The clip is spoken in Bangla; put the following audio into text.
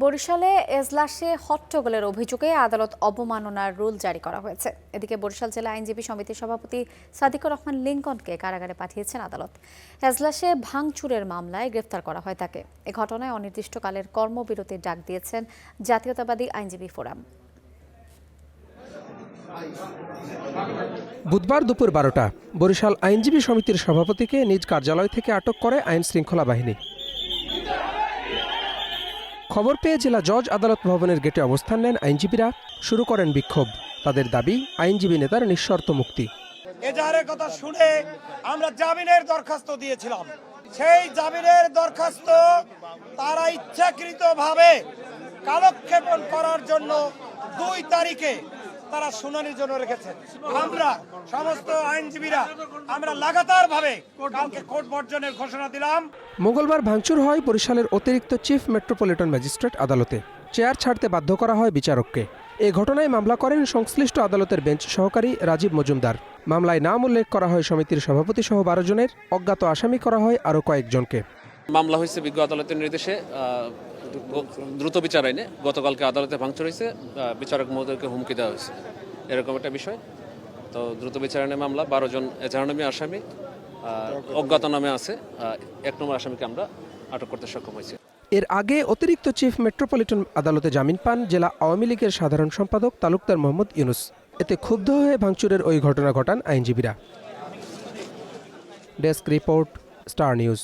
বরিশালে এজলাসে হট্টগোলের অভিযোগে আদালত অবমাননার রুল জারি করা হয়েছে। এদিকে বরিশাল জেলা আইনজীবী সমিতির সভাপতি সাদিকুর রহমান লিংকনকে কারাগারে পাঠিয়েছেন আদালত। এজলাসে ভাঙচুরের মামলায় গ্রেফতার করা হয় তাকে। এ ঘটনায় অনির্দিষ্টকালের কর্মবিরতির ডাক দিয়েছেন জাতীয়তাবাদী আইনজীবী ফোরাম। বুধবার দুপুর 12টা বরিশাল আইনজীবী সমিতির সভাপতিকে নিজ কার্যালয় থেকে আটক করে আইন শৃঙ্খলা বাহিনী। খবর পেয়ে জেলা জজ আদালত ভবনের গেটে অবস্থান নেন আইনজীবীরা। শুরু করেন বিক্ষোভ। তাদের দাবি আইনজীবী নেতার নিঃশর্ত মুক্তি। এজাহারের কথা শুনে আমরা জামিনের দরখাস্ত দিয়েছিলাম। সেই জামিনের দরখাস্ত তারা ইচ্ছাকৃতভাবে কালক্ষেপণ করার জন্য 2 তারিখে তারা শুনানির জন্য রেখেছেন। আমরা সমস্ত আইনজীবীরা আমরা লাগাতার ভাবে কালকে কোর্ট বর্জনের ঘোষণা দিলাম। মঙ্গলবার ভাঙচুর হয় বরিশালের অতিরিক্ত চিফ মেট্রোপলিটন ম্যাজিস্ট্রেট আদালতে। চেয়ার ছাড়তে বাধ্য করা হয় বিচারককে। এ ঘটনায় মামলা করেন সংশ্লিষ্ট আদালতের বেঞ্চ সহকারী রাজীব মজুমদার। মামলায় নাম উল্লেখ করা হয় সমিতির সভাপতি সহ 12 জনের। অজ্ঞাত আসামি করা হয় আরও কয়েকজনকে। মামলা হয়েছে বিজ্ঞ আদালতের নির্দেশে দ্রুত বিচার আইনে। গতকালকে আদালতে ভাঙচুর হয়েছে, বিচারক মহোদয়কে হুমকি দেওয়া হয়েছে, এরকম একটা বিষয়। তো দ্রুত বিচার আইনে মামলা 12 জন এজাহারনামী আসামি, অজ্ঞাত নামে আছে 1 নম্বর আসামিকে আমরা আটক করতে সক্ষম হয়েছি। এর আগে অতিরিক্ত চিফ মেট্রোপলিটন আদালতে জামিন পান জেলা আওয়ামী লীগের সাধারণ সম্পাদক তালুকদার মোহাম্মদ ইউনুস। এতে ক্ষুব্ধ হয়ে ভাঙচুরের ওই ঘটনা ঘটান আইনজীবীরা। Desk report, star news.